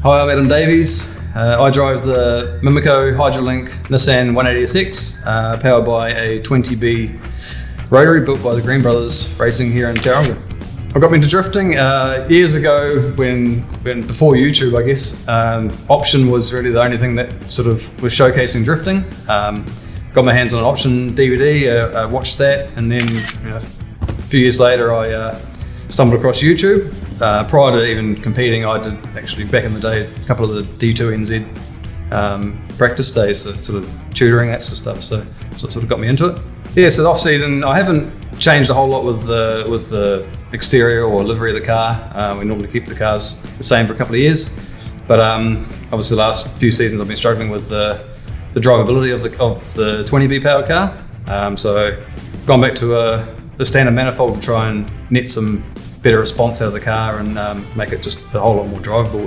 Hi, I'm Adam Davies. I drive the Mimico Hydraulink Nissan 180SX, powered by a 20B Rotary built by the Green Brothers Racing here in Tauranga. I got me into drifting years ago when before YouTube, I guess. Option was really the only thing that sort of was showcasing drifting. Got my hands on an Option DVD, I watched that, and then a few years later I stumbled across YouTube. Prior to even competing, I did actually back in the day a couple of the D2NZ practice days, so sort of tutoring, that sort of stuff. So it sort of got me into it. Yeah, so the off season, I haven't changed a whole lot with the exterior or livery of the car. We normally keep the cars the same for a couple of years, but obviously the last few seasons I've been struggling with the drivability of the 20B powered car. So gone back to a standard manifold to try and net some better response out of the car and make it just a whole lot more drivable.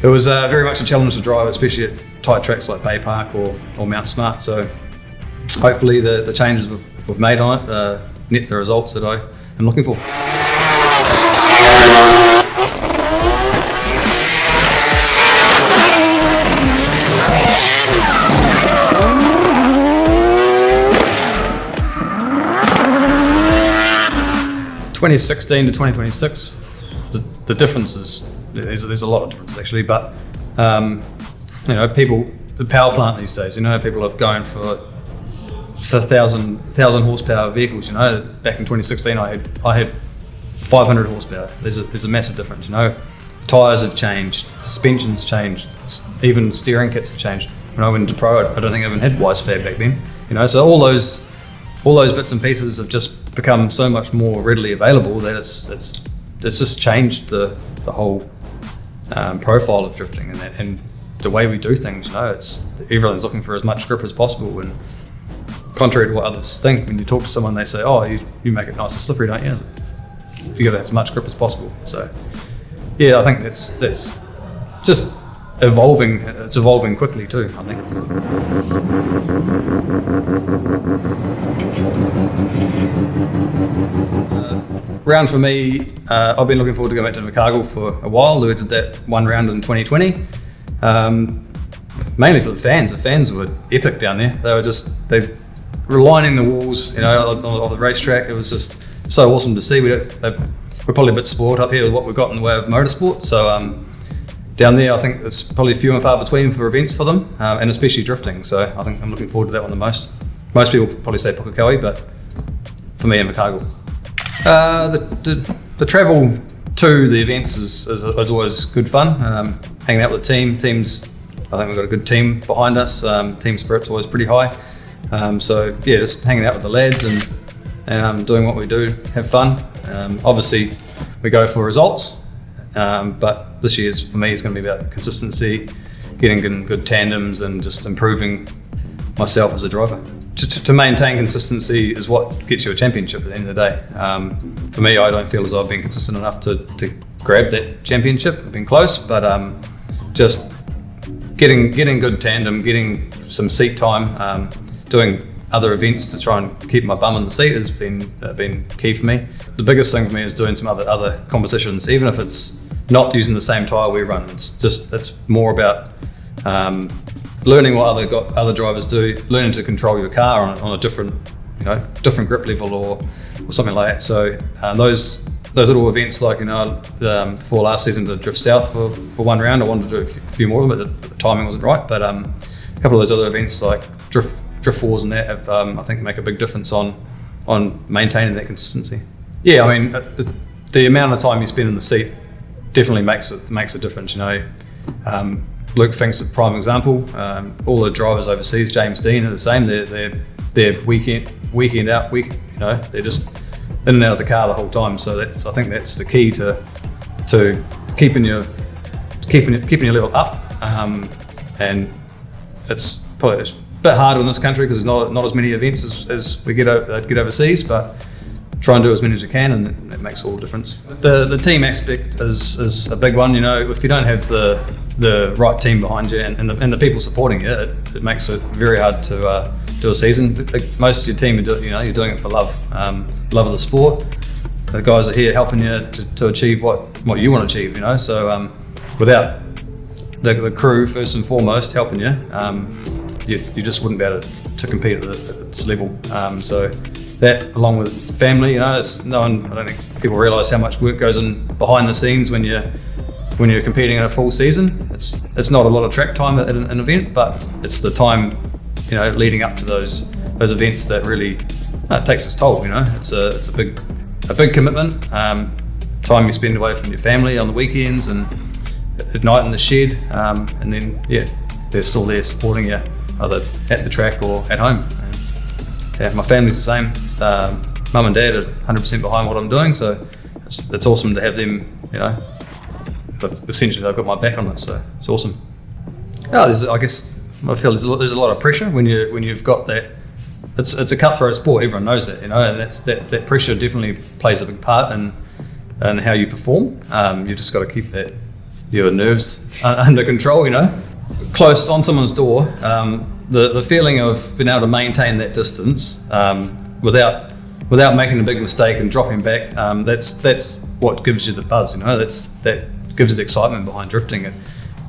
It was very much a challenge to drive, especially at tight tracks like Bay Park or Mount Smart. So hopefully the changes we've made on it net the results that I am looking for. 2016 to 2026, the difference is there's a lot of difference actually, but people, the power plant these days, people are going for 1,000 horsepower vehicles. Back in 2016 I had 500 horsepower. There's a massive difference. Tires have changed, suspension's changed, even steering kits have changed. When I went into pro, I don't think I even had Wisefab back then. So all those bits and pieces have just become so much more readily available that it's just changed the whole profile of drifting and the way we do things. Everyone's looking for as much grip as possible, and contrary to what others think, when you talk to someone, they say, "Oh, you make it nice and slippery, don't you? You got to have as much grip as possible." So yeah, I think that's just evolving. It's evolving quickly too, I think. Round for me, I've been looking forward to going back to Chicago for a while. We did that one round in 2020, mainly for the fans. The fans were epic down there. They were lining the walls, of the racetrack. It was just so awesome to see. We're probably a bit spoiled up here with what we've got in the way of motorsport. So down there, I think it's probably few and far between for events for them, and especially drifting. So I think I'm looking forward to that one the most. Most people probably say Pukekohe, but for me, Chicago. The travel to the events is always good fun. Hanging out with the teams, I think we've got a good team behind us. Team spirit's always pretty high. So yeah, just hanging out with the lads and doing what we do, have fun. Obviously, we go for results, but this year's for me is going to be about consistency, getting good tandems, and just improving myself as a driver. To maintain consistency is what gets you a championship at the end of the day. For me, I don't feel as though I've been consistent enough to grab that championship. I've been close, but just getting good tandem, getting some seat time, doing other events to try and keep my bum in the seat has been key for me. The biggest thing for me is doing some other competitions, even if it's not using the same tyre we run. It's more about learning what other drivers do, learning to control your car on a different grip level or something like that. So those little events, like before last season to Drift South for one round, I wanted to do a few more of them, but the timing wasn't right. But a couple of those other events like Drift Wars and that have I think make a big difference on maintaining that consistency. Yeah, I mean the amount of time you spend in the seat definitely makes a difference. Luke Fink's a prime example. All the drivers overseas, James Dean, are the same. They're weekend out, they're just in and out of the car the whole time. So I think that's the key to keeping your level up. And it's probably a bit harder in this country because there's not as many events as we get overseas, but try and do as many as you can, and it makes all the difference. The team aspect is a big one. If you don't have the right team behind you and the people supporting you, it makes it very hard to do a season. Most of your team, you're doing it for love of the sport. The guys are here helping you to achieve what you want to achieve. So without the crew first and foremost helping you, you just wouldn't be able to compete at this level. So that, along with family, it's I don't think people realise how much work goes in behind the scenes when you're competing in a full season. It's not a lot of track time at an event, but it's the time leading up to those events that really it takes its toll. It's a big commitment. Time you spend away from your family on the weekends and at night in the shed, and then they're still there supporting you either at the track or at home. And, my family's the same. Mum and dad are 100% behind what I'm doing, so it's awesome to have them. Essentially they've got my back on it, so it's awesome. I feel there's a lot of pressure when you've got that. It's a cutthroat sport. Everyone knows that, and that pressure definitely plays a big part in how you perform. You just got to keep your nerves under control. Close on someone's door. The feeling of being able to maintain that distance without making a big mistake and dropping back. That's what gives you the buzz. That gives you the excitement behind drifting.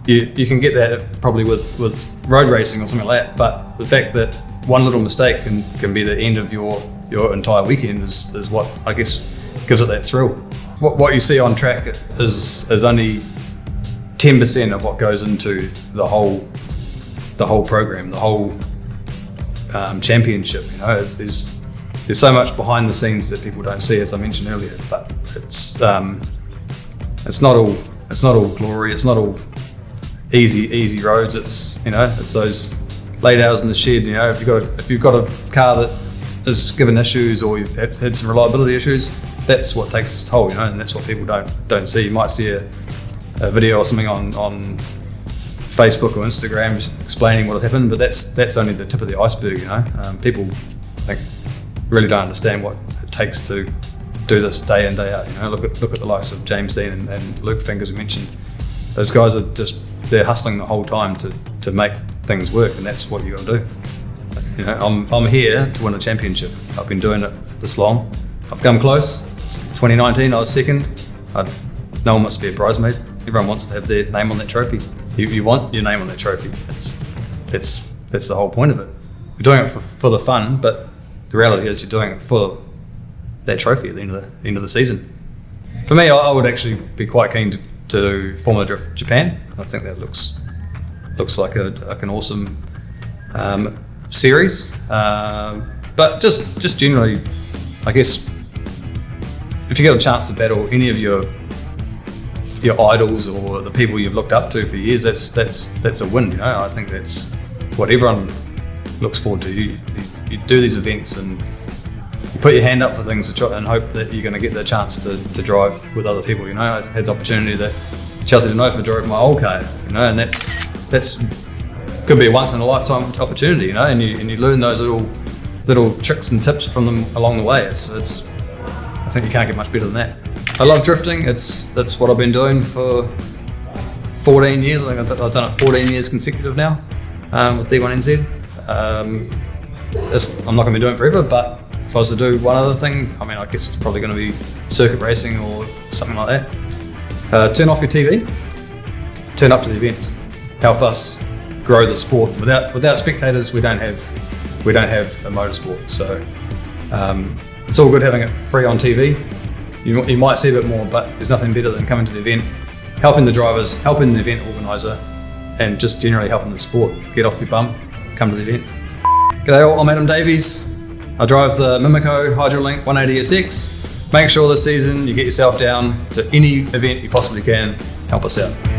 You can get that probably with road racing or something like that, but the fact that one little mistake can be the end of your entire weekend is what I guess gives it that thrill. What you see on track is only 10% of what goes into the whole program, the whole championship. There's so much behind the scenes that people don't see, as I mentioned earlier. But it's not all glory. It's not all easy roads. It's those late hours in the shed. If you've got a car that is given issues or you've had some reliability issues, that's what takes its toll. And that's what people don't see. You might see a video or something on Facebook or Instagram explaining what had happened, but that's only the tip of the iceberg. People really don't understand what it takes to do this day in, day out. Look at the likes of James Dean and Luke Fingers we mentioned. Those guys are they're hustling the whole time to make things work, and that's what you got to do. I'm here to win a championship. I've been doing it this long. I've come close. 2019 I was second. No one wants to be a bridesmaid. Everyone wants to have their name on that trophy. You want your name on that trophy. That's the whole point of it. You're doing it for the fun, but the reality is you're doing it for that trophy at the end of the season. For me, I would actually be quite keen to do Formula Drift Japan. I think that looks like an awesome series. But just generally, I guess if you get a chance to battle any of your idols or the people you've looked up to for years, that's a win. I think that's what everyone looks forward to. You do these events and you put your hand up for things to try and hope that you're going to get the chance to drive with other people. I had the opportunity that Chelsea Denofa drove my old car, and that's could be a once in a lifetime opportunity, and you learn those little tricks and tips from them along the way. I think you can't get much better than that. I love drifting. That's what I've been doing for 14 years. I think I've done it 14 years consecutive now with D1NZ. I'm not going to be doing it forever, but if I was to do one other thing, I guess it's probably going to be circuit racing or something like that. Turn off your TV, turn up to the events, help us grow the sport. Without spectators, we don't have a motorsport. So it's all good having it free on TV. You might see a bit more, but there's nothing better than coming to the event, helping the drivers, helping the event organiser, and just generally helping the sport. Get off your bum, come to the event. G'day all, I'm Adam Davies. I drive the Mimico Hydraulink 180SX. Make sure this season you get yourself down to any event you possibly can. Help us out.